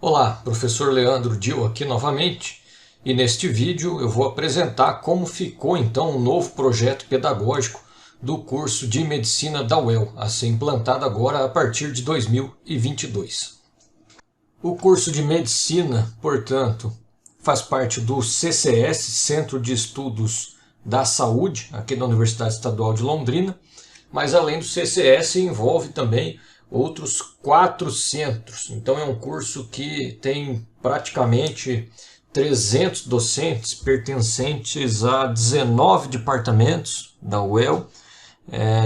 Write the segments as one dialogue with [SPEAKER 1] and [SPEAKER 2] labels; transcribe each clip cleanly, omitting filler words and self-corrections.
[SPEAKER 1] Olá, professor Leandro Dil aqui novamente, e neste vídeo eu vou apresentar como ficou então o novo projeto pedagógico do curso de Medicina da UEL, a ser implantado agora a partir de 2022. O curso de Medicina, portanto, faz parte do CCS, Centro de Estudos da Saúde, aqui da Universidade Estadual de Londrina, mas além do CCS envolve também outros 4 centros. Então é um curso que tem praticamente 300 docentes pertencentes a 19 departamentos da UEL,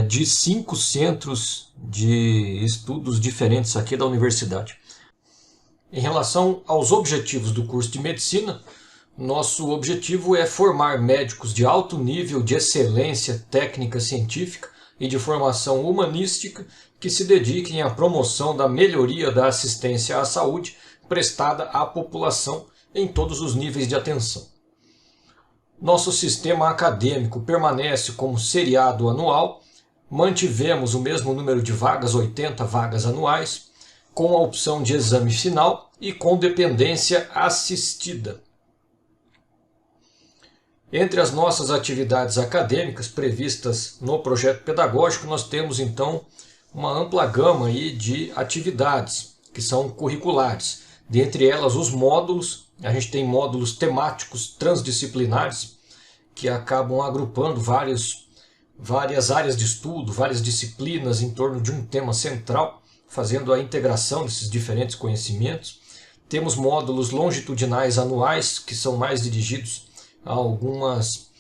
[SPEAKER 1] de 5 centros de estudos diferentes aqui da universidade. Em relação aos objetivos do curso de Medicina, nosso objetivo é formar médicos de alto nível de excelência técnica científica e de formação humanística que se dediquem à promoção da melhoria da assistência à saúde prestada à população em todos os níveis de atenção. Nosso sistema acadêmico permanece como seriado anual, mantivemos o mesmo número de vagas, 80 vagas anuais, com a opção de exame final e com dependência assistida. Entre as nossas atividades acadêmicas previstas no projeto pedagógico, nós temos então uma ampla gama aí de atividades que são curriculares. Dentre elas os módulos, a gente tem módulos temáticos transdisciplinares que acabam agrupando várias áreas de estudo, várias disciplinas em torno de um tema central, fazendo a integração desses diferentes conhecimentos. Temos módulos longitudinais anuais que são mais dirigidos a algumas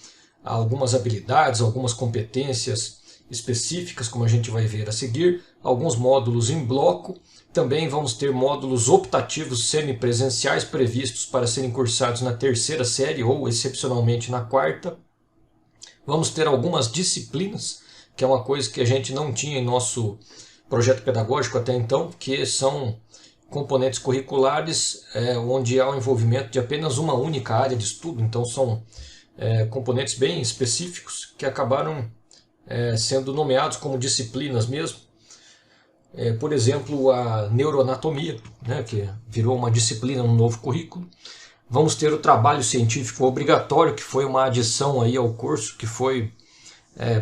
[SPEAKER 1] habilidades, algumas competências específicas, como a gente vai ver a seguir, alguns módulos em bloco. Também vamos ter módulos optativos semipresenciais previstos para serem cursados na 3ª série ou, excepcionalmente, na 4ª. Vamos ter algumas disciplinas, que é uma coisa que a gente não tinha em nosso projeto pedagógico até então, que são componentes curriculares onde há o envolvimento de apenas uma única área de estudo. Então são componentes bem específicos que acabaram sendo nomeados como disciplinas mesmo. Por exemplo, a neuroanatomia, né, que virou uma disciplina no novo currículo. Vamos ter o trabalho científico obrigatório, que foi uma adição aí ao curso, que foi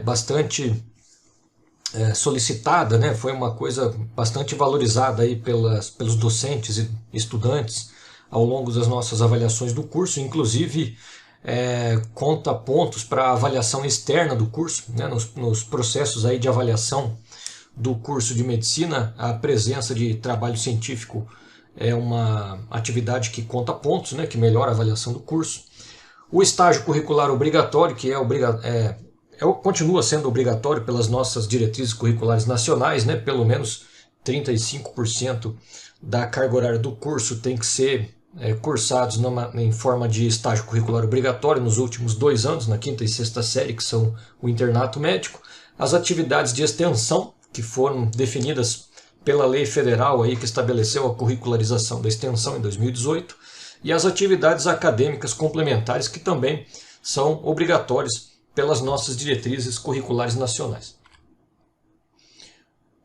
[SPEAKER 1] bastante solicitada, né? Foi uma coisa bastante valorizada aí pelos docentes e estudantes ao longo das nossas avaliações do curso, inclusive conta pontos para a avaliação externa do curso, né? Nos processos aí de avaliação do curso de medicina, a presença de trabalho científico é uma atividade que conta pontos, né? Que melhora a avaliação do curso. O estágio curricular obrigatório, que continua sendo obrigatório pelas nossas diretrizes curriculares nacionais, né? Pelo menos 35% da carga horária do curso tem que ser cursados em forma de estágio curricular obrigatório nos últimos 2 anos, na 5ª e 6ª série, que são o internato médico. As atividades de extensão, que foram definidas pela lei federal aí, que estabeleceu a curricularização da extensão em 2018, e as atividades acadêmicas complementares, que também são obrigatórias pelas nossas diretrizes curriculares nacionais.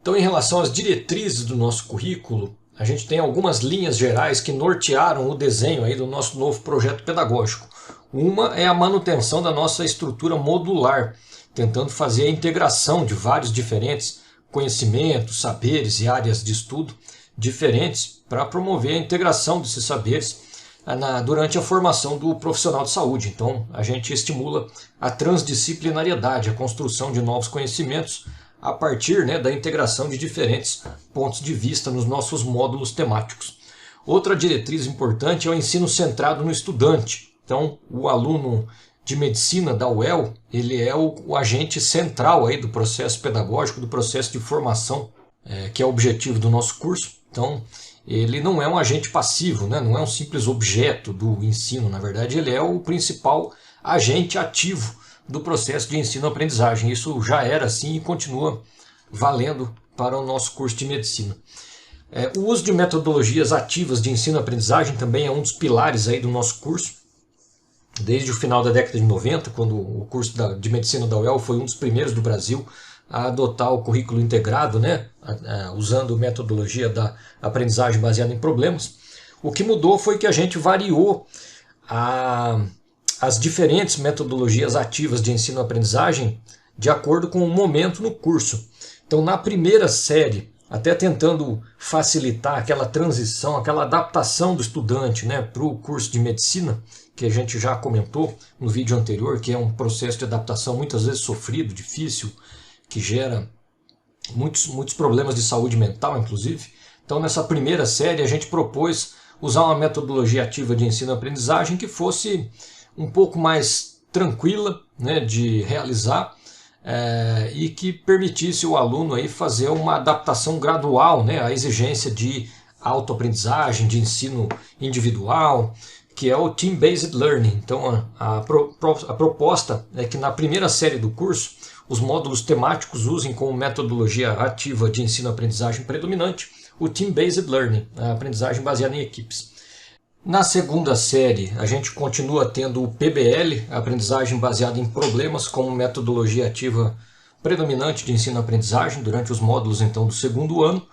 [SPEAKER 1] Então, em relação às diretrizes do nosso currículo, a gente tem algumas linhas gerais que nortearam o desenho aí do nosso novo projeto pedagógico. Uma é a manutenção da nossa estrutura modular, tentando fazer a integração de vários diferentes conhecimentos, saberes e áreas de estudo diferentes para promover a integração desses saberes durante a formação do profissional de saúde. Então, a gente estimula a transdisciplinariedade, a construção de novos conhecimentos a partir, né, da integração de diferentes pontos de vista nos nossos módulos temáticos. Outra diretriz importante é o ensino centrado no estudante. Então, o aluno de medicina da UEL, ele é o agente central aí do processo pedagógico, do processo de formação, que é o objetivo do nosso curso. Então, ele não é um agente passivo, né? Não é um simples objeto do ensino. Na verdade, ele é o principal agente ativo do processo de ensino-aprendizagem. Isso já era assim e continua valendo para o nosso curso de medicina. O uso de metodologias ativas de ensino-aprendizagem também é um dos pilares aí do nosso curso. Desde o final da década de 90, quando o curso de medicina da UEL foi um dos primeiros do Brasil a adotar o currículo integrado, né, usando metodologia da aprendizagem baseada em problemas. O que mudou foi que a gente variou as diferentes metodologias ativas de ensino-aprendizagem de acordo com o momento no curso. Então, na primeira série, até tentando facilitar aquela transição, aquela adaptação do estudante, né, para o curso de medicina, que a gente já comentou no vídeo anterior, que é um processo de adaptação muitas vezes sofrido, difícil, que gera muitos problemas de saúde mental, inclusive. Então, nessa primeira série, a gente propôs usar uma metodologia ativa de ensino-aprendizagem que fosse um pouco mais tranquila, né, de realizar, e que permitisse o aluno aí fazer uma adaptação gradual, né, à exigência de autoaprendizagem, de ensino individual, que é o Team-Based Learning. Então a proposta é que na primeira série do curso os módulos temáticos usem como metodologia ativa de ensino-aprendizagem predominante o Team-Based Learning, a aprendizagem baseada em equipes. Na segunda série, a gente continua tendo o PBL, a aprendizagem baseada em problemas, como metodologia ativa predominante de ensino-aprendizagem durante os módulos então do segundo ano.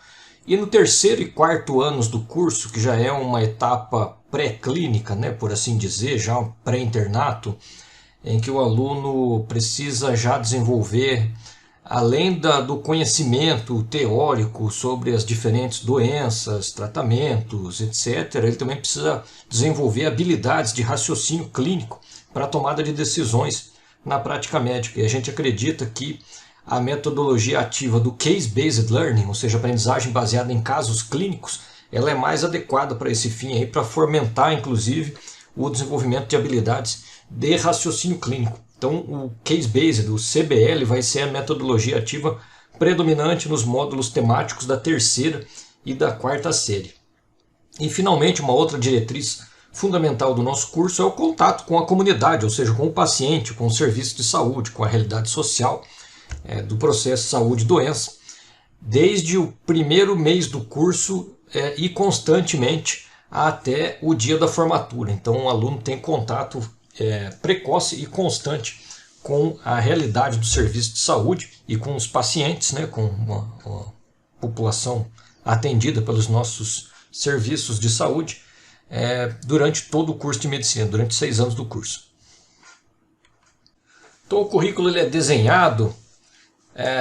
[SPEAKER 1] E no terceiro e quarto anos do curso, que já é uma etapa pré-clínica, né, por assim dizer, já um pré-internato, em que o aluno precisa já desenvolver, além do conhecimento teórico sobre as diferentes doenças, tratamentos, etc., ele também precisa desenvolver habilidades de raciocínio clínico para a tomada de decisões na prática médica. E a gente acredita que a metodologia ativa do Case-Based Learning, ou seja, aprendizagem baseada em casos clínicos, ela é mais adequada para esse fim, aí, para fomentar, inclusive, o desenvolvimento de habilidades de raciocínio clínico. Então, o Case-Based, o CBL, vai ser a metodologia ativa predominante nos módulos temáticos da terceira e da quarta série. E, finalmente, uma outra diretriz fundamental do nosso curso é o contato com a comunidade, ou seja, com o paciente, com o serviço de saúde, com a realidade social do processo saúde e doença, desde o primeiro mês do curso e constantemente até o dia da formatura. Então, o aluno tem contato precoce e constante com a realidade do serviço de saúde e com os pacientes, né, com uma população atendida pelos nossos serviços de saúde durante todo o curso de medicina, durante 6 anos do curso. Então, o currículo ele é desenhado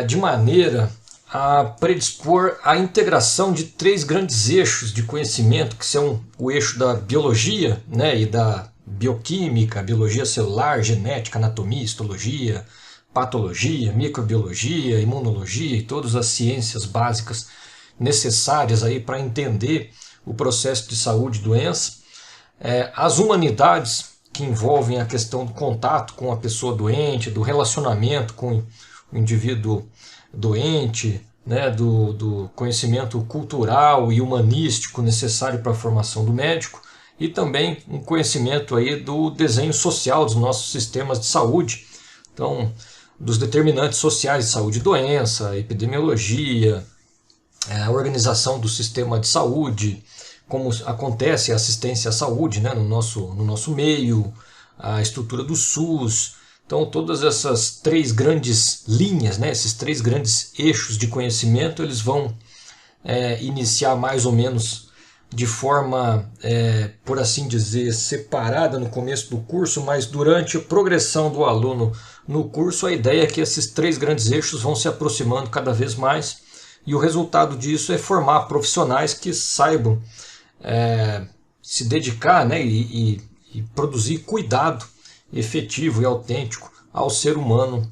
[SPEAKER 1] de maneira a predispor a integração de 3 grandes eixos de conhecimento, que são o eixo da biologia, né, e da bioquímica, biologia celular, genética, anatomia, histologia, patologia, microbiologia, imunologia e todas as ciências básicas necessárias aí para entender o processo de saúde e doença. As humanidades, que envolvem a questão do contato com a pessoa doente, do relacionamento com o indivíduo doente, né, do conhecimento cultural e humanístico necessário para a formação do médico, e também um conhecimento aí do desenho social dos nossos sistemas de saúde, então dos determinantes sociais de saúde e doença, epidemiologia, a organização do sistema de saúde, como acontece a assistência à saúde, né, no nosso meio, a estrutura do SUS. Então todas essas 3 grandes linhas, né, esses 3 grandes eixos de conhecimento, eles vão iniciar mais ou menos de forma, por assim dizer, separada no começo do curso, mas durante a progressão do aluno no curso, a ideia é que esses 3 grandes eixos vão se aproximando cada vez mais, e o resultado disso é formar profissionais que saibam se dedicar, né, e produzir cuidado efetivo e autêntico ao ser humano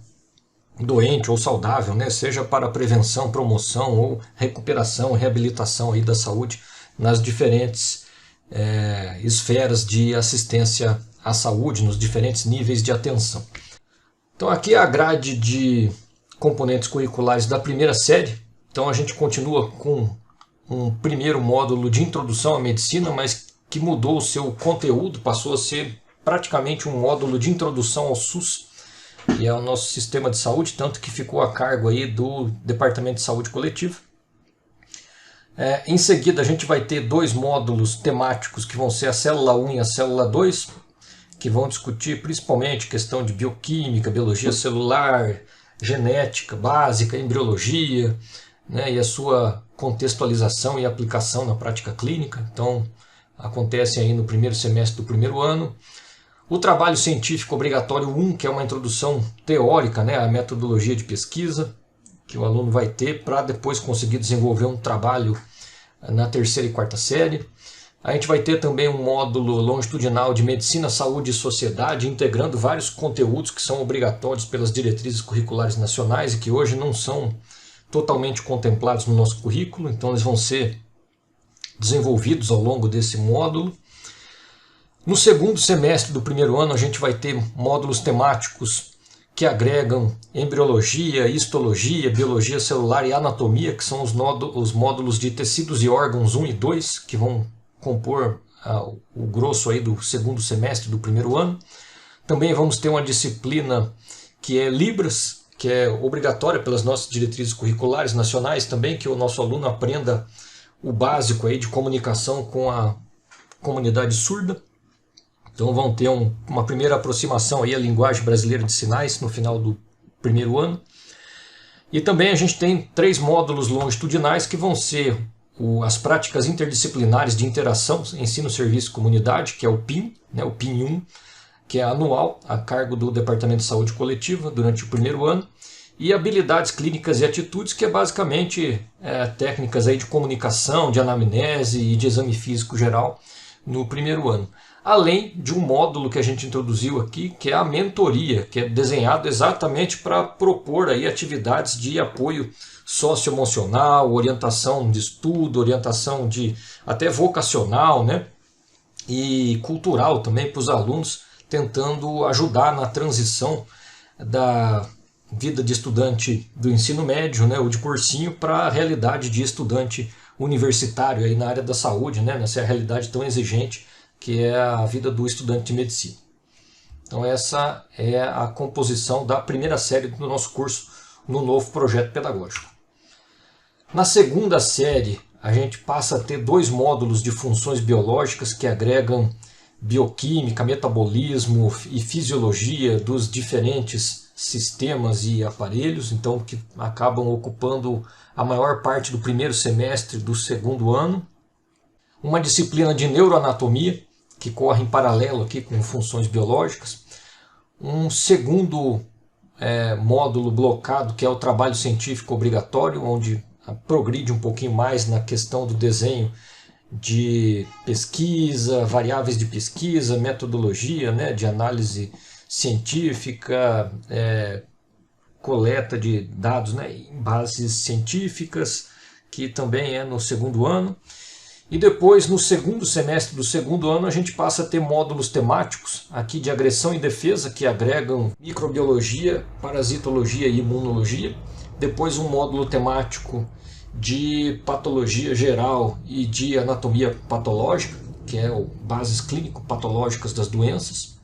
[SPEAKER 1] doente ou saudável, né, seja para prevenção, promoção ou recuperação, reabilitação aí da saúde nas diferentes esferas de assistência à saúde, nos diferentes níveis de atenção. Então aqui é a grade de componentes curriculares da primeira série. Então a gente continua com um primeiro módulo de introdução à medicina, mas que mudou o seu conteúdo, passou a ser praticamente um módulo de introdução ao SUS, que é o nosso sistema de saúde, tanto que ficou a cargo aí do Departamento de Saúde Coletiva. Em seguida a gente vai ter 2 módulos temáticos que vão ser a célula 1 e a célula 2, que vão discutir principalmente questão de bioquímica, biologia celular, genética básica, embriologia, né, e a sua contextualização e aplicação na prática clínica. Então acontecem aí no primeiro semestre do primeiro ano. O trabalho científico obrigatório 1, que é uma introdução teórica, né, à metodologia de pesquisa, que o aluno vai ter para depois conseguir desenvolver um trabalho na terceira e quarta série. A gente vai ter também um módulo longitudinal de Medicina, Saúde e Sociedade, integrando vários conteúdos que são obrigatórios pelas diretrizes curriculares nacionais e que hoje não são totalmente contemplados no nosso currículo, então eles vão ser desenvolvidos ao longo desse módulo. No segundo semestre do primeiro ano a gente vai ter módulos temáticos que agregam embriologia, histologia, biologia celular e anatomia, que são os módulos de tecidos e órgãos 1 e 2, que vão compor o grosso aí do segundo semestre do primeiro ano. Também vamos ter uma disciplina que é Libras, que é obrigatória pelas nossas diretrizes curriculares nacionais também, que o nosso aluno aprenda o básico aí de comunicação com a comunidade surda. Então vão ter uma primeira aproximação aí à linguagem brasileira de sinais no final do primeiro ano. E também a gente tem 3 módulos longitudinais que vão ser as práticas interdisciplinares de interação, ensino, serviço e comunidade, que é o PIM, né, o PIM 1, que é anual, a cargo do Departamento de Saúde Coletiva durante o primeiro ano. E habilidades clínicas e atitudes, que é basicamente técnicas aí de comunicação, de anamnese e de exame físico geral no primeiro ano. Além de um módulo que a gente introduziu aqui, que é a mentoria, que é desenhado exatamente para propor aí atividades de apoio socioemocional, orientação de estudo, orientação de até vocacional, né? E cultural também para os alunos, tentando ajudar na transição da vida de estudante do ensino médio, né, ou de cursinho, para a realidade de estudante universitário aí na área da saúde, né, nessa realidade tão exigente que é a vida do estudante de medicina. Então essa é a composição da primeira série do nosso curso no novo projeto pedagógico. Na segunda série, a gente passa a ter 2 módulos de funções biológicas que agregam bioquímica, metabolismo e fisiologia dos diferentes sistemas e aparelhos, então que acabam ocupando a maior parte do primeiro semestre do segundo ano. Uma disciplina de neuroanatomia, que corre em paralelo aqui com funções biológicas. Um segundo módulo blocado, que é o trabalho científico obrigatório, onde progride um pouquinho mais na questão do desenho de pesquisa, variáveis de pesquisa, metodologia, né, de análise científica, coleta de dados, né, em bases científicas, que também é no segundo ano. E depois, no segundo semestre do segundo ano, a gente passa a ter módulos temáticos aqui de agressão e defesa, que agregam microbiologia, parasitologia e imunologia. Depois um módulo temático de patologia geral e de anatomia patológica, que é o bases clínico-patológicas das doenças.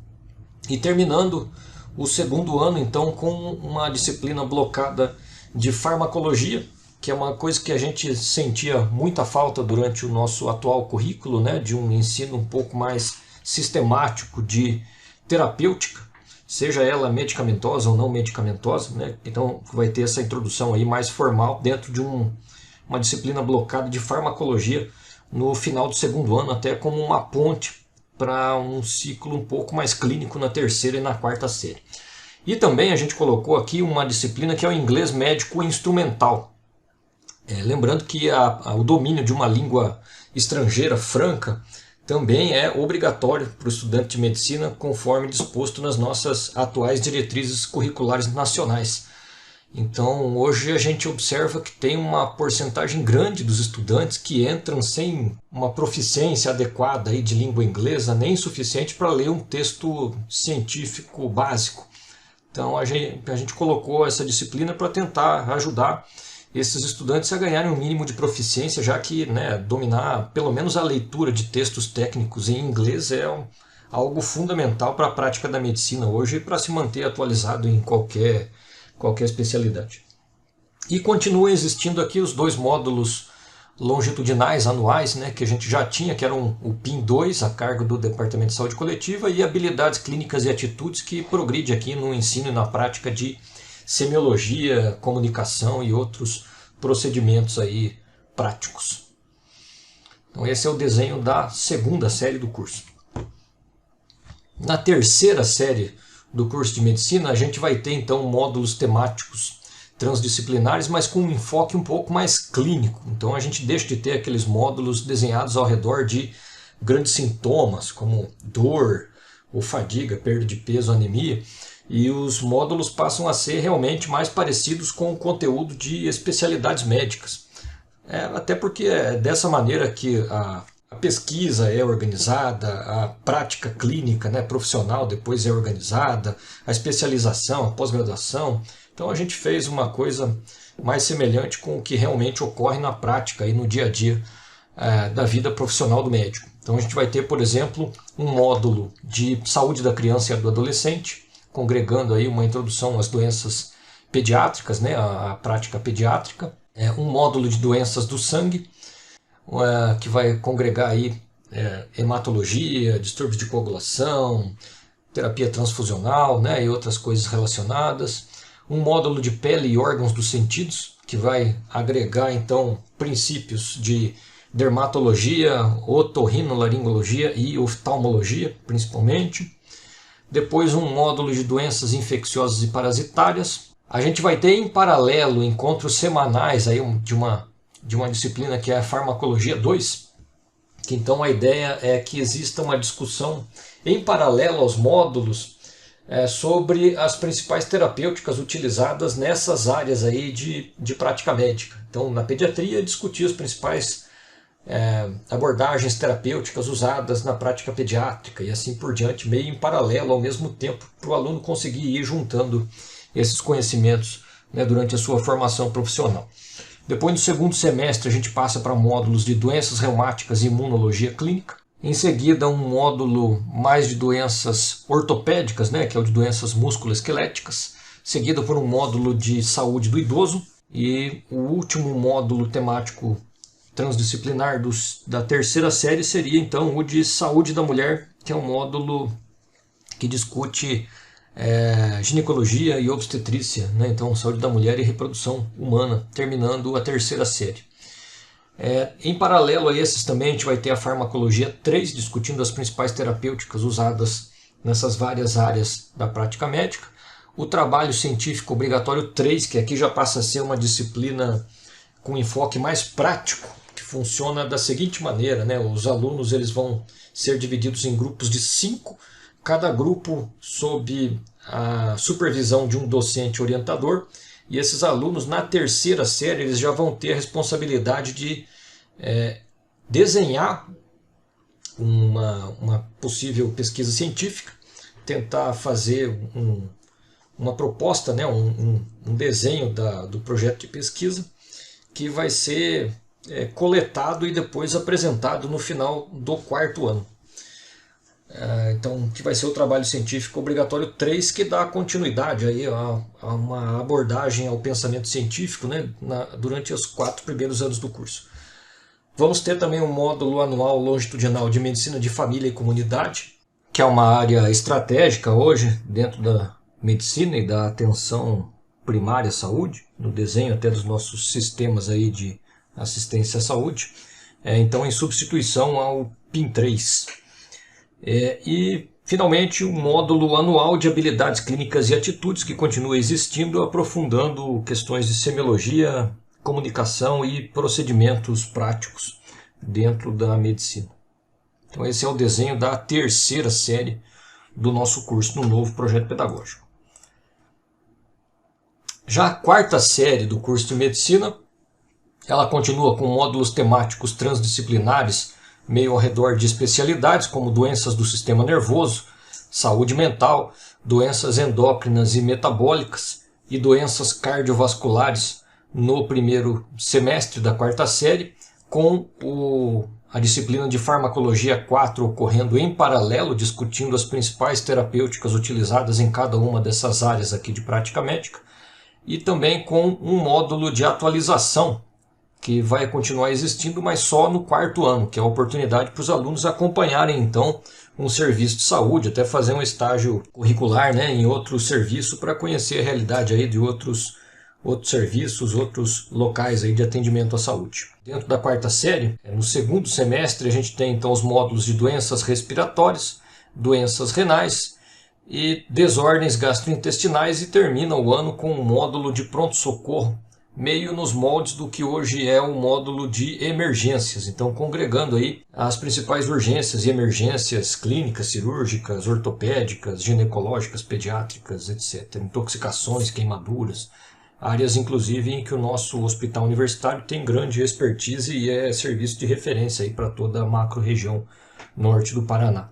[SPEAKER 1] E terminando o segundo ano, então, com uma disciplina blocada de farmacologia, que é uma coisa que a gente sentia muita falta durante o nosso atual currículo, né, de um ensino um pouco mais sistemático de terapêutica, seja ela medicamentosa ou não medicamentosa, né? Então vai ter essa introdução aí mais formal dentro de uma disciplina blocada de farmacologia no final do segundo ano, até como uma ponte para um ciclo um pouco mais clínico na terceira e na quarta série. E também a gente colocou aqui uma disciplina que é o inglês médico instrumental. Lembrando que o domínio de uma língua estrangeira franca também é obrigatório para o estudante de medicina, conforme disposto nas nossas atuais diretrizes curriculares nacionais. Então, hoje a gente observa que tem uma porcentagem grande dos estudantes que entram sem uma proficiência adequada aí de língua inglesa, nem suficiente para ler um texto científico básico. Então, a gente colocou essa disciplina para tentar ajudar esses estudantes a ganharem um mínimo de proficiência, já que, né, dominar pelo menos a leitura de textos técnicos em inglês é algo fundamental para a prática da medicina hoje e para se manter atualizado em qualquer especialidade. E continuam existindo aqui os 2 módulos longitudinais anuais, né, que a gente já tinha, que eram o PIM 2, a cargo do Departamento de Saúde Coletiva, e habilidades clínicas e atitudes, que progride aqui no ensino e na prática de semiologia, comunicação e outros procedimentos aí práticos. Então esse é o desenho da segunda série do curso. Na terceira série do curso de medicina, a gente vai ter então módulos temáticos transdisciplinares, mas com um enfoque um pouco mais clínico. Então a gente deixa de ter aqueles módulos desenhados ao redor de grandes sintomas, como dor ou fadiga, perda de peso, anemia, e os módulos passam a ser realmente mais parecidos com o conteúdo de especialidades médicas. Até porque é dessa maneira que a pesquisa é organizada, a prática clínica, né, profissional depois é organizada, a especialização, a pós-graduação. Então a gente fez uma coisa mais semelhante com o que realmente ocorre na prática e no dia a dia da vida profissional do médico. Então a gente vai ter, por exemplo, um módulo de saúde da criança e do adolescente, congregando aí uma introdução às doenças pediátricas, né, a prática pediátrica, um módulo de doenças do sangue, que vai congregar aí hematologia, distúrbios de coagulação, terapia transfusional, né, e outras coisas relacionadas. Um módulo de pele e órgãos dos sentidos, que vai agregar então princípios de dermatologia, otorrinolaringologia e oftalmologia, principalmente. Depois um módulo de doenças infecciosas e parasitárias. A gente vai ter em paralelo encontros semanais aí de uma disciplina que é a Farmacologia 2, que então a ideia é que exista uma discussão em paralelo aos módulos sobre as principais terapêuticas utilizadas nessas áreas aí de prática médica. Então, na pediatria, discutir as principais abordagens terapêuticas usadas na prática pediátrica e assim por diante, meio em paralelo ao mesmo tempo, para o aluno conseguir ir juntando esses conhecimentos, né, durante a sua formação profissional. Depois, no segundo semestre, a gente passa para módulos de doenças reumáticas e imunologia clínica. Em seguida, um módulo mais de doenças ortopédicas, né, que é o de doenças musculoesqueléticas, seguido por um módulo de saúde do idoso, e o último módulo temático transdisciplinar da terceira série seria então o de saúde da mulher, que é um módulo que discute ginecologia e obstetrícia, né? Então saúde da mulher e reprodução humana, terminando a terceira série. Em paralelo a esses também a gente vai ter a Farmacologia 3, discutindo as principais terapêuticas usadas nessas várias áreas da prática médica. O Trabalho Científico Obrigatório 3, que aqui já passa a ser uma disciplina com enfoque mais prático, que funciona da seguinte maneira, né? Os alunos eles vão ser divididos em grupos de 5, cada grupo sob a supervisão de um docente orientador, e esses alunos na terceira série eles já vão ter a responsabilidade de desenhar uma possível pesquisa científica, tentar fazer uma proposta, né, um desenho do projeto de pesquisa, que vai ser coletado e depois apresentado no final do quarto ano. Então, que vai ser o Trabalho Científico Obrigatório 3, que dá continuidade aí a uma abordagem ao pensamento científico, né, durante os 4 primeiros anos do curso. Vamos ter também um módulo anual longitudinal de Medicina de Família e Comunidade, que é uma área estratégica hoje dentro da medicina e da atenção primária à saúde, no desenho até dos nossos sistemas aí de assistência à saúde, então em substituição ao PIN3. E, finalmente, um módulo anual de habilidades clínicas e atitudes que continua existindo, aprofundando questões de semiologia, comunicação e procedimentos práticos dentro da medicina. Então esse é o desenho da terceira série do nosso curso no novo projeto pedagógico. Já a quarta série do curso de medicina, ela continua com módulos temáticos transdisciplinares, meio ao redor de especialidades como doenças do sistema nervoso, saúde mental, doenças endócrinas e metabólicas e doenças cardiovasculares no primeiro semestre da quarta série, com a disciplina de Farmacologia 4 ocorrendo em paralelo, discutindo as principais terapêuticas utilizadas em cada uma dessas áreas aqui de prática médica, e também com um módulo de atualização, que vai continuar existindo, mas só no quarto ano, que é a oportunidade para os alunos acompanharem então um serviço de saúde, até fazer um estágio curricular, né, em outro serviço, para conhecer a realidade aí de outros outros serviços, outros locais aí de atendimento à saúde. Dentro da quarta série, no segundo semestre, a gente tem então os módulos de doenças respiratórias, doenças renais e desordens gastrointestinais, e termina o ano com um módulo de pronto-socorro, meio nos moldes do que hoje é o módulo de emergências. Então, congregando aí as principais urgências e emergências clínicas, cirúrgicas, ortopédicas, ginecológicas, pediátricas, etc. Intoxicações, queimaduras, áreas inclusive em que o nosso hospital universitário tem grande expertise e é serviço de referência aí para toda a macro-região norte do Paraná.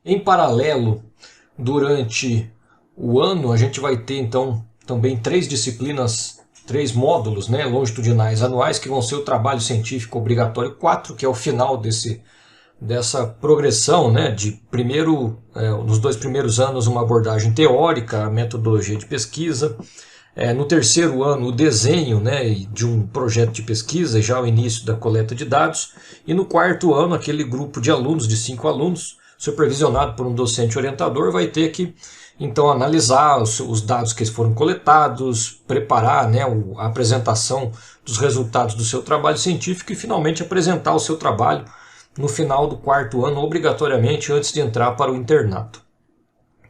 [SPEAKER 1] Em paralelo, durante o ano, a gente vai ter então também 3 disciplinas, 3 módulos, né, longitudinais anuais, que vão ser o trabalho científico obrigatório 4, que é o final dessa progressão, né, de primeiro, nos 2 primeiros anos, uma abordagem teórica, a metodologia de pesquisa. No terceiro ano, o desenho, né, de um projeto de pesquisa e já o início da coleta de dados. E no quarto ano, aquele grupo de alunos, de 5 alunos, supervisionado por um docente orientador, vai ter que então analisar os dados que foram coletados, preparar, né, a apresentação dos resultados do seu trabalho científico e finalmente apresentar o seu trabalho no final do quarto ano, obrigatoriamente antes de entrar para o internato.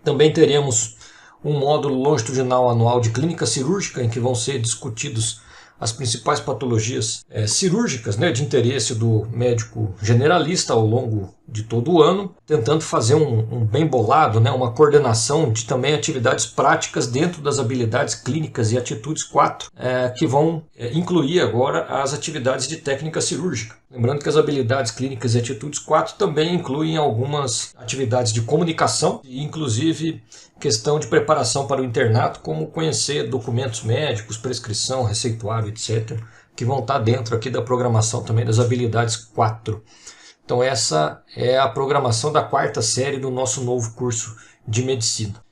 [SPEAKER 1] Também teremos um módulo longitudinal anual de clínica cirúrgica, em que vão ser discutidos as principais patologias cirúrgicas, né, de interesse do médico generalista ao longo de todo o ano, tentando fazer um bem bolado, né, uma coordenação de também atividades práticas dentro das habilidades clínicas e atitudes 4, que vão incluir agora as atividades de técnica cirúrgica. Lembrando que as habilidades clínicas e atitudes 4 também incluem algumas atividades de comunicação e inclusive questão de preparação para o internato, como conhecer documentos médicos, prescrição, receituário, etc., que vão estar dentro aqui da programação também das habilidades 4. Então essa é a programação da quarta série do nosso novo curso de medicina.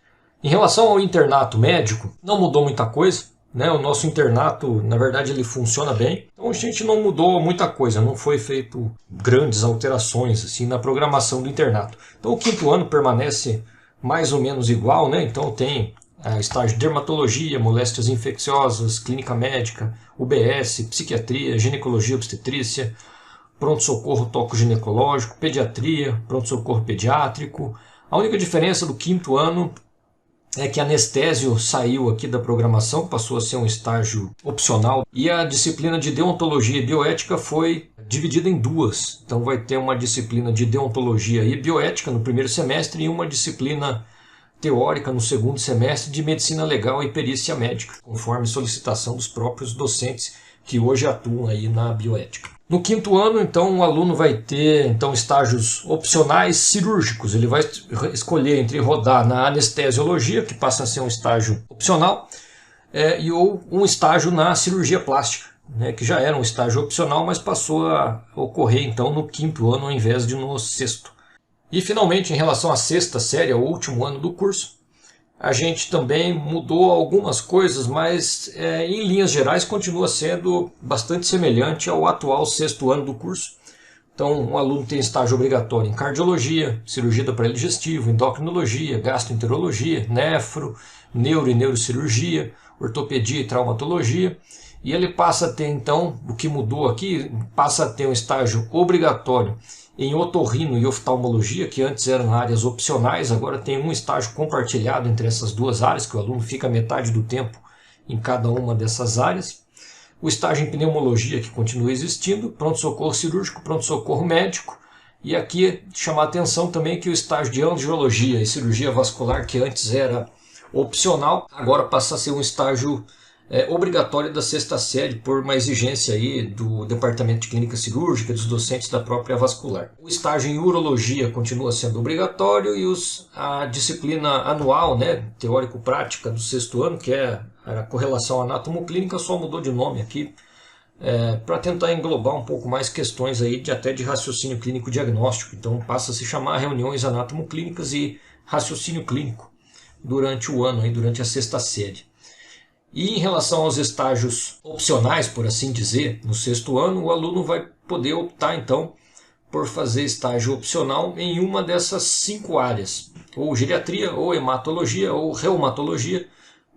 [SPEAKER 1] Em relação ao internato médico, não mudou muita coisa, né? O nosso internato, na verdade, ele funciona bem. Então a gente não mudou muita coisa, não foi feito grandes alterações assim na programação do internato. Então o quinto ano permanece mais ou menos igual, né? Então tem estágio de dermatologia, moléstias infecciosas, clínica médica, UBS, psiquiatria, ginecologia, obstetrícia, pronto-socorro toco-ginecológico, pediatria, pronto-socorro pediátrico. A única diferença do quinto ano é que anestésio saiu aqui da programação, passou a ser um estágio opcional, e a disciplina de deontologia e bioética foi dividida em 2. Então vai ter uma disciplina de deontologia e bioética no primeiro semestre e uma disciplina teórica no segundo semestre de medicina legal e perícia médica, conforme solicitação dos próprios docentes que hoje atuam aí na bioética. No quinto ano, então, o aluno vai ter então, estágios opcionais cirúrgicos. Ele vai escolher entre rodar na anestesiologia, que passa a ser um estágio opcional, ou um estágio na cirurgia plástica, né, que já era um estágio opcional, mas passou a ocorrer então, no quinto ano ao invés de no sexto. E, finalmente, em relação à sexta série, ao último ano do curso, a gente também mudou algumas coisas, mas em linhas gerais continua sendo bastante semelhante ao atual sexto ano do curso. Então, o aluno tem estágio obrigatório em cardiologia, cirurgia do aparelho digestivo, endocrinologia, gastroenterologia, nefro, neuro e neurocirurgia, ortopedia e traumatologia. E ele passa a ter, então, o que mudou aqui, passa a ter um estágio obrigatório em otorrino e oftalmologia, que antes eram áreas opcionais, agora tem um estágio compartilhado entre essas duas áreas, que o aluno fica metade do tempo em cada uma dessas áreas. O estágio em pneumologia, que continua existindo, pronto-socorro cirúrgico, pronto-socorro médico. E aqui chamar a atenção também que o estágio de angiologia e cirurgia vascular, que antes era opcional, agora passa a ser um estágio obrigatório da sexta série, por uma exigência aí do departamento de clínica cirúrgica, dos docentes da própria vascular. O estágio em urologia continua sendo obrigatório e a disciplina anual, né, teórico-prática do sexto ano, que é a correlação anátomo-clínica, só mudou de nome aqui, para tentar englobar um pouco mais questões aí até de raciocínio clínico diagnóstico. Então passa a se chamar reuniões anátomo-clínicas e raciocínio clínico durante o ano, aí, durante a sexta série. E em relação aos estágios opcionais, por assim dizer, no sexto ano, o aluno vai poder optar então por fazer estágio opcional em uma dessas 5 áreas, ou geriatria, ou hematologia, ou reumatologia,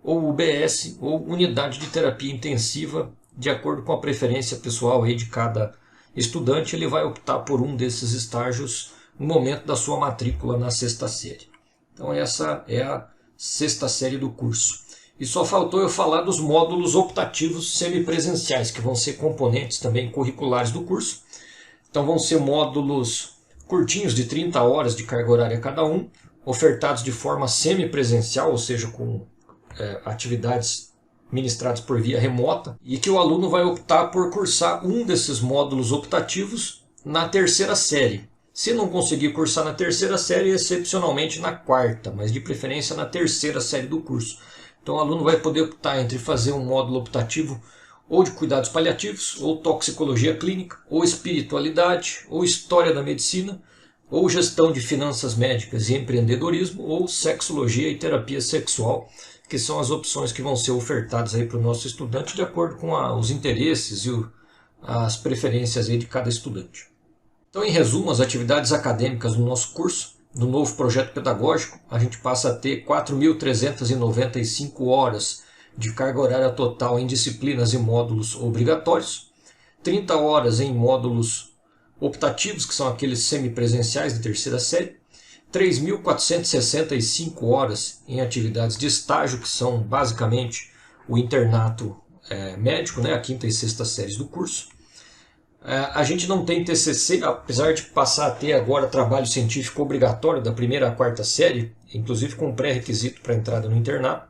[SPEAKER 1] ou UBS, ou unidade de terapia intensiva, de acordo com a preferência pessoal aí de cada estudante. Ele vai optar por um desses estágios no momento da sua matrícula na sexta série. Então essa é a sexta série do curso. E só faltou eu falar dos módulos optativos semipresenciais, que vão ser componentes também curriculares do curso. Então vão ser módulos curtinhos de 30 horas de carga horária cada um, ofertados de forma semipresencial, ou seja, com atividades ministradas por via remota, e que o aluno vai optar por cursar um desses módulos optativos na terceira série. Se não conseguir cursar na terceira série, excepcionalmente na quarta, mas de preferência na terceira série do curso. Então o aluno vai poder optar entre fazer um módulo optativo ou de cuidados paliativos, ou toxicologia clínica, ou espiritualidade, ou história da medicina, ou gestão de finanças médicas e empreendedorismo, ou sexologia e terapia sexual, que são as opções que vão ser ofertadas aí para o nosso estudante de acordo com os interesses e as preferências aí de cada estudante. Então, em resumo, as atividades acadêmicas do nosso curso, do novo projeto pedagógico, a gente passa a ter 4.395 horas de carga horária total em disciplinas e módulos obrigatórios, 30 horas em módulos optativos, que são aqueles semipresenciais de terceira série, 3.465 horas em atividades de estágio, que são basicamente o internato médico, né, a quinta e sexta séries do curso. A gente não tem TCC, apesar de passar a ter agora trabalho científico obrigatório da primeira à quarta série, inclusive com pré-requisito para entrada no internato.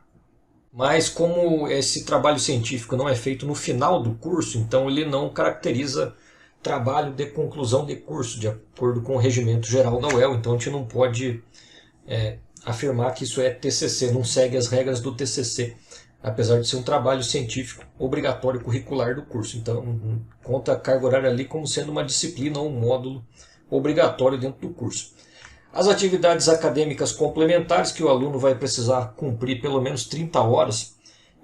[SPEAKER 1] Mas como esse trabalho científico não é feito no final do curso, então ele não caracteriza trabalho de conclusão de curso, de acordo com o regimento geral da UEL. Então a gente não pode afirmar que isso é TCC, não segue as regras do TCC, apesar de ser um trabalho científico obrigatório curricular do curso. Então conta a carga horária ali como sendo uma disciplina ou um módulo obrigatório dentro do curso. As atividades acadêmicas complementares, que o aluno vai precisar cumprir pelo menos 30 horas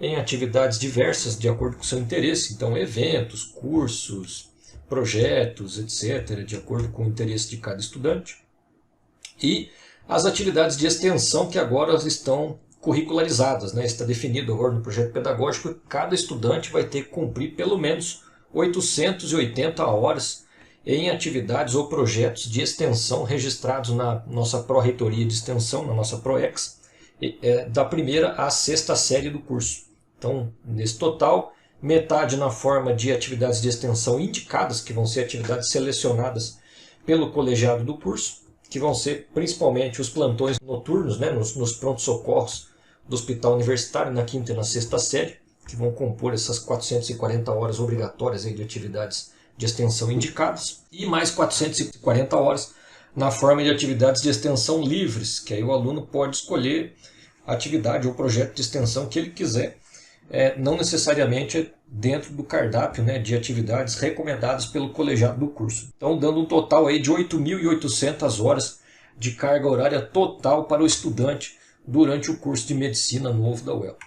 [SPEAKER 1] em atividades diversas de acordo com o seu interesse, então eventos, cursos, projetos, etc., de acordo com o interesse de cada estudante. E as atividades de extensão, que agora estão curricularizadas, né? Está definido agora no projeto pedagógico que cada estudante vai ter que cumprir pelo menos 880 horas em atividades ou projetos de extensão registrados na nossa Pró-Reitoria de Extensão, na nossa PROEX, da primeira à sexta série do curso. Então, nesse total, metade na forma de atividades de extensão indicadas, que vão ser atividades selecionadas pelo colegiado do curso, que vão ser principalmente os plantões noturnos, né, nos prontos-socorros do Hospital Universitário, na quinta e na sexta série, que vão compor essas 440 horas obrigatórias aí de atividades de extensão indicadas, e mais 440 horas na forma de atividades de extensão livres, que aí o aluno pode escolher a atividade ou projeto de extensão que ele quiser, não necessariamente dentro do cardápio, né, de atividades recomendadas pelo colegiado do curso. Então, dando um total aí de 8.800 horas de carga horária total para o estudante durante o curso de medicina novo da UEL.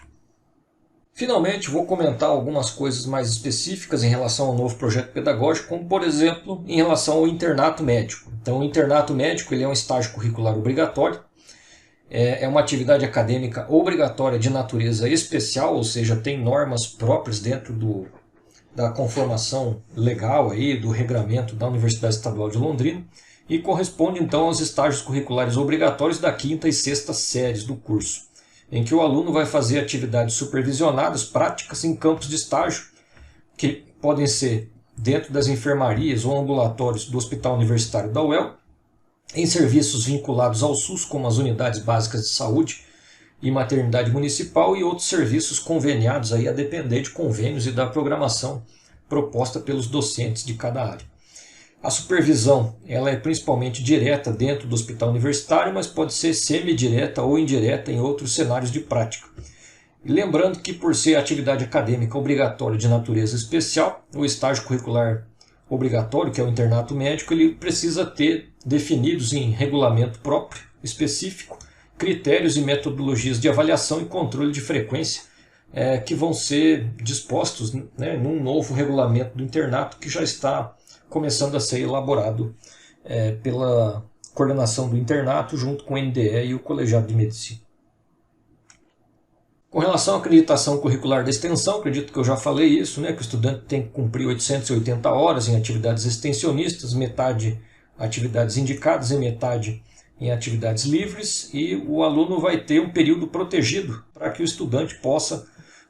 [SPEAKER 1] Finalmente, vou comentar algumas coisas mais específicas em relação ao novo projeto pedagógico, como, por exemplo, em relação ao internato médico. Então, o internato médico ele é um estágio curricular obrigatório, é uma atividade acadêmica obrigatória de natureza especial, ou seja, tem normas próprias dentro da conformação legal, aí, do regramento da Universidade Estadual de Londrina, e corresponde então aos estágios curriculares obrigatórios da quinta e sexta séries do curso, em que o aluno vai fazer atividades supervisionadas, práticas em campos de estágio, que podem ser dentro das enfermarias ou ambulatórios do Hospital Universitário da UEL, em serviços vinculados ao SUS, como as unidades básicas de saúde e maternidade municipal, e outros serviços conveniados aí a depender de convênios e da programação proposta pelos docentes de cada área. A supervisão ela é principalmente direta dentro do hospital universitário, mas pode ser semidireta ou indireta em outros cenários de prática. E lembrando que, por ser atividade acadêmica obrigatória de natureza especial, o estágio curricular obrigatório, que é o internato médico, ele precisa ter definidos em regulamento próprio, específico, critérios e metodologias de avaliação e controle de frequência que vão ser dispostos, né, num novo regulamento do internato que já está começando a ser elaborado pela coordenação do internato junto com o NDE e o colegiado de medicina. Com relação à acreditação curricular da extensão, acredito que eu já falei isso, né, que o estudante tem que cumprir 880 horas em atividades extensionistas, metade atividades indicadas e metade em atividades livres, e o aluno vai ter um período protegido para que o estudante possa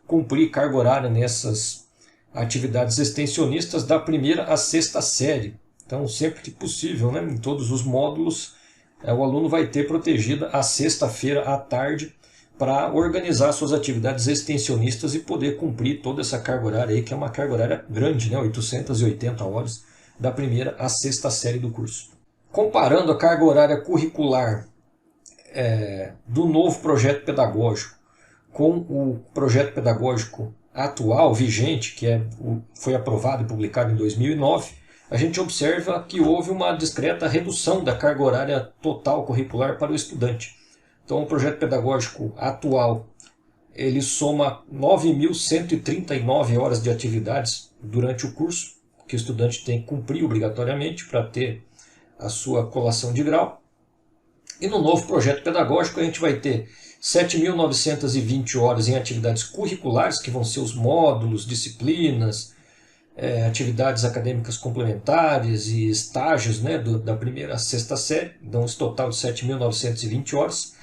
[SPEAKER 1] cumprir carga horária nessas atividades extensionistas da primeira à sexta série. Então, sempre que possível, né, em todos os módulos, o aluno vai ter protegida a sexta-feira à tarde para organizar suas atividades extensionistas e poder cumprir toda essa carga horária aí, que é uma carga horária grande, né, 880 horas, da primeira à sexta série do curso. Comparando a carga horária curricular do novo projeto pedagógico com o projeto pedagógico atual, vigente, que foi aprovado e publicado em 2009, a gente observa que houve uma discreta redução da carga horária total curricular para o estudante. Então, o projeto pedagógico atual, ele soma 9.139 horas de atividades durante o curso, que o estudante tem que cumprir obrigatoriamente para ter a sua colação de grau. E no novo projeto pedagógico a gente vai ter 7.920 horas em atividades curriculares, que vão ser os módulos, disciplinas, atividades acadêmicas complementares e estágios, né, da primeira à sexta série, dão esse total de 7.920 horas,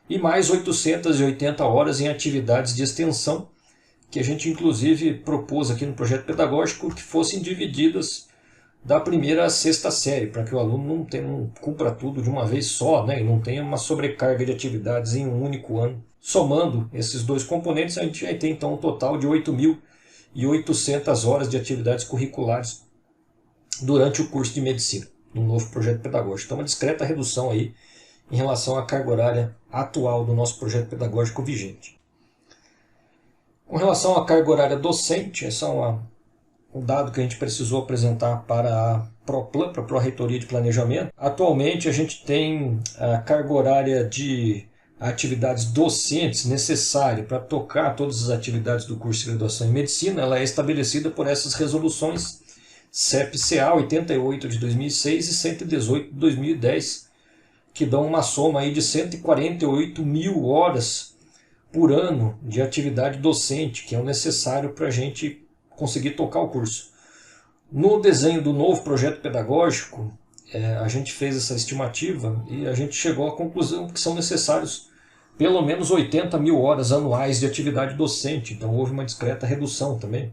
[SPEAKER 1] e mais 880 horas em atividades de extensão, que a gente inclusive propôs aqui no projeto pedagógico que fossem divididas da primeira à sexta série, para que o aluno não cumpra tudo de uma vez só, né, e não tenha uma sobrecarga de atividades em um único ano. Somando esses dois componentes, a gente vai ter então um total de 8.800 horas de atividades curriculares durante o curso de medicina, no novo projeto pedagógico. Então, uma discreta redução aí em relação à carga horária atual do nosso projeto pedagógico vigente. Com relação à carga horária docente, esse é um dado que a gente precisou apresentar para a PROPLAN, para a Pró-Reitoria de Planejamento. Atualmente a gente tem a carga horária de atividades docentes necessária para tocar todas as atividades do curso de graduação em medicina. Ela é estabelecida por essas resoluções CEP-CA 88 de 2006 e 118 de 2010, que dão uma soma aí de 148.000 horas por ano de atividade docente, que é o necessário para a gente conseguir tocar o curso. No desenho do novo projeto pedagógico, a gente fez essa estimativa e a gente chegou à conclusão que são necessários pelo menos 80.000 horas anuais de atividade docente. Então houve uma discreta redução também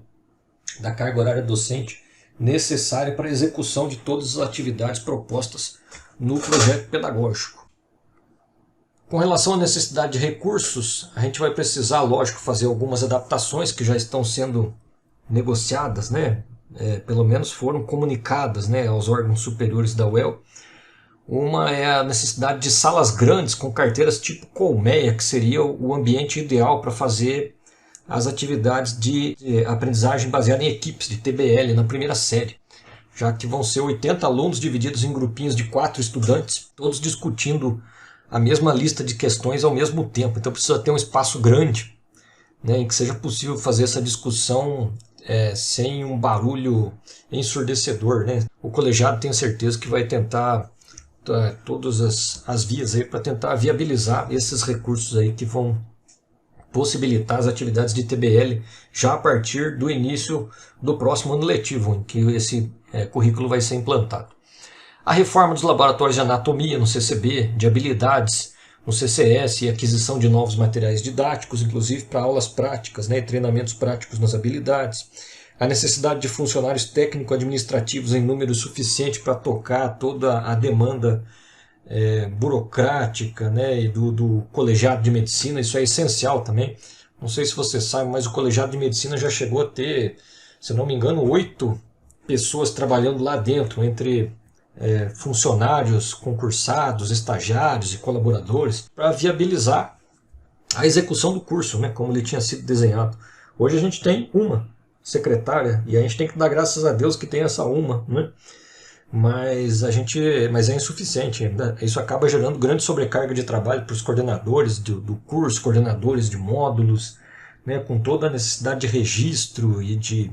[SPEAKER 1] da carga horária docente necessária para a execução de todas as atividades propostas no projeto pedagógico. Com relação à necessidade de recursos, a gente vai precisar, lógico, fazer algumas adaptações que já estão sendo negociadas, né? Pelo menos foram comunicadas, né, aos órgãos superiores da UEL. Uma é a necessidade de salas grandes com carteiras tipo colmeia, que seria o ambiente ideal para fazer as atividades de aprendizagem baseada em equipes de TBL na primeira série, já que vão ser 80 alunos divididos em grupinhos de 4 estudantes, todos discutindo a mesma lista de questões ao mesmo tempo. Então precisa ter um espaço grande, né, em que seja possível fazer essa discussão sem um barulho ensurdecedor, né? O colegiado, tenho certeza que vai tentar todas as vias para tentar viabilizar esses recursos aí que vão possibilitar as atividades de TBL já a partir do início do próximo ano letivo, em que esse currículo vai ser implantado. A reforma dos laboratórios de anatomia no CCB, de habilidades no CCS e aquisição de novos materiais didáticos, inclusive para aulas práticas, né, e treinamentos práticos nas habilidades. A necessidade de funcionários técnico-administrativos em número suficiente para tocar toda a demanda burocrática, né, e do colegiado de medicina. Isso é essencial também. Não sei se você sabe, mas o colegiado de medicina já chegou a ter, se não me engano, 8 pessoas trabalhando lá dentro, entre funcionários, concursados, estagiários e colaboradores, para viabilizar a execução do curso, né, como ele tinha sido desenhado. Hoje a gente tem uma secretária e a gente tem que dar graças a Deus que tem essa uma, né? Mas é insuficiente. Isso acaba gerando grande sobrecarga de trabalho para os coordenadores do curso, coordenadores de módulos, né, com toda a necessidade de registro e de,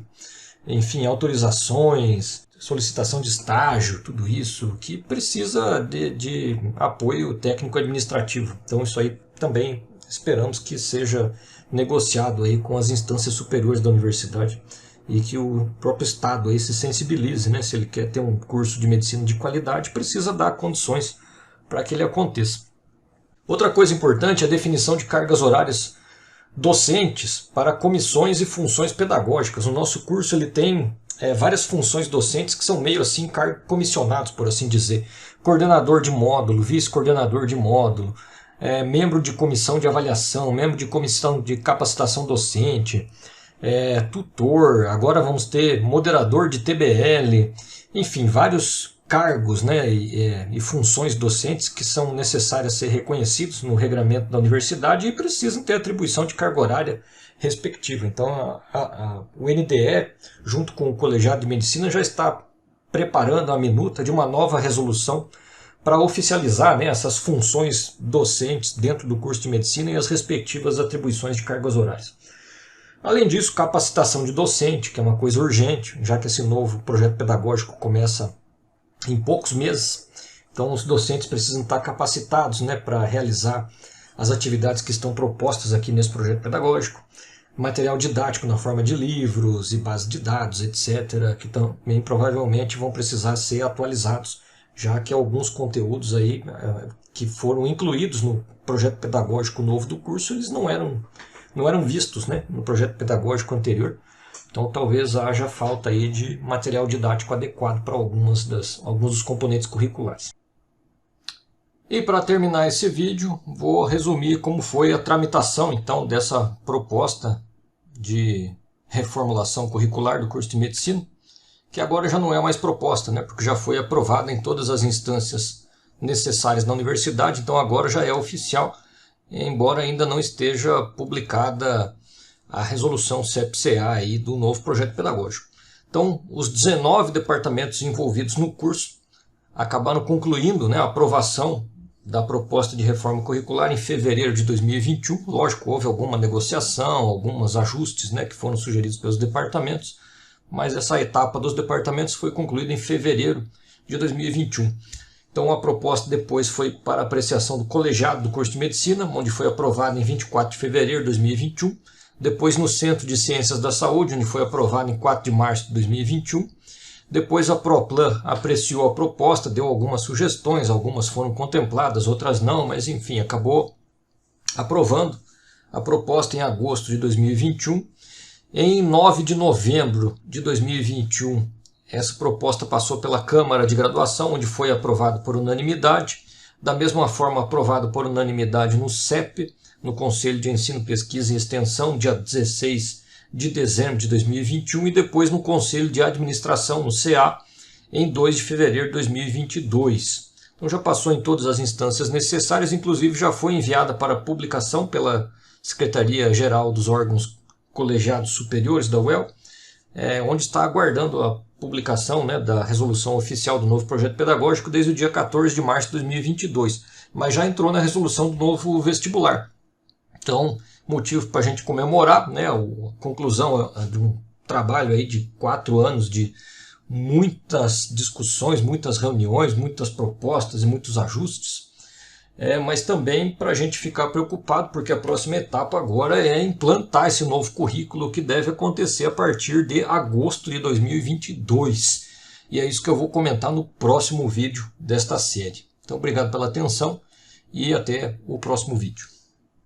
[SPEAKER 1] enfim, autorizações, solicitação de estágio, tudo isso que precisa de apoio técnico-administrativo. Então isso aí também esperamos que seja negociado aí com as instâncias superiores da universidade e que o próprio Estado aí se sensibilize, né? Se ele quer ter um curso de medicina de qualidade, precisa dar condições para que ele aconteça. Outra coisa importante é a definição de cargas horárias docentes para comissões e funções pedagógicas. O nosso curso ele tem várias funções docentes que são meio assim comissionados, por assim dizer. Coordenador de módulo, vice-coordenador de módulo, membro de comissão de avaliação, membro de comissão de capacitação docente, tutor, agora vamos ter moderador de TBL, enfim, vários cargos, né, e funções docentes que são necessárias ser reconhecidos no regramento da universidade e precisam ter atribuição de carga horária respectiva. Então o NDE, junto com o Colegiado de Medicina, já está preparando a minuta de uma nova resolução para oficializar, né, essas funções docentes dentro do curso de medicina e as respectivas atribuições de cargas horárias. Além disso, capacitação de docente, que é uma coisa urgente, já que esse novo projeto pedagógico começa em poucos meses. Então os docentes precisam estar capacitados, né, para realizar as atividades que estão propostas aqui nesse projeto pedagógico. Material didático na forma de livros e bases de dados, etc., que também provavelmente vão precisar ser atualizados, já que alguns conteúdos aí que foram incluídos no projeto pedagógico novo do curso, eles não eram vistos, né, no projeto pedagógico anterior. Então talvez haja falta aí de material didático adequado para alguns dos componentes curriculares. E para terminar esse vídeo, vou resumir como foi a tramitação então dessa proposta de reformulação curricular do curso de medicina, que agora já não é mais proposta, né, porque já foi aprovada em todas as instâncias necessárias na universidade, então agora já é oficial, embora ainda não esteja publicada a resolução CEP-CA aí do novo projeto pedagógico. Então, os 19 departamentos envolvidos no curso acabaram concluindo, né, a aprovação da proposta de reforma curricular em fevereiro de 2021. Lógico, houve alguma negociação, alguns ajustes, né, que foram sugeridos pelos departamentos, mas essa etapa dos departamentos foi concluída em fevereiro de 2021. Então a proposta depois foi para apreciação do colegiado do curso de medicina, onde foi aprovada em 24 de fevereiro de 2021. Depois no Centro de Ciências da Saúde, onde foi aprovado em 4 de março de 2021. Depois a ProPlan apreciou a proposta, deu algumas sugestões, algumas foram contempladas, outras não, mas enfim, acabou aprovando a proposta em agosto de 2021. Em 9 de novembro de 2021, essa proposta passou pela Câmara de Graduação, onde foi aprovada por unanimidade. Da mesma forma, aprovado por unanimidade no CEP, no Conselho de Ensino, Pesquisa e Extensão, dia 16 de dezembro de 2021, e depois no Conselho de Administração, no CA, em 2 de fevereiro de 2022. Então já passou em todas as instâncias necessárias, inclusive já foi enviada para publicação pela Secretaria-Geral dos Órgãos Colegiados Superiores da UEL, onde está aguardando a publicação, né, da resolução oficial do novo projeto pedagógico desde o dia 14 de março de 2022, mas já entrou na resolução do novo vestibular. Então, motivo para a gente comemorar, né, a conclusão de um trabalho aí de 4 anos de muitas discussões, muitas reuniões, muitas propostas e muitos ajustes, mas também para a gente ficar preocupado, porque a próxima etapa agora é implantar esse novo currículo que deve acontecer a partir de agosto de 2022. E é isso que eu vou comentar no próximo vídeo desta série. Então, obrigado pela atenção e até o próximo vídeo.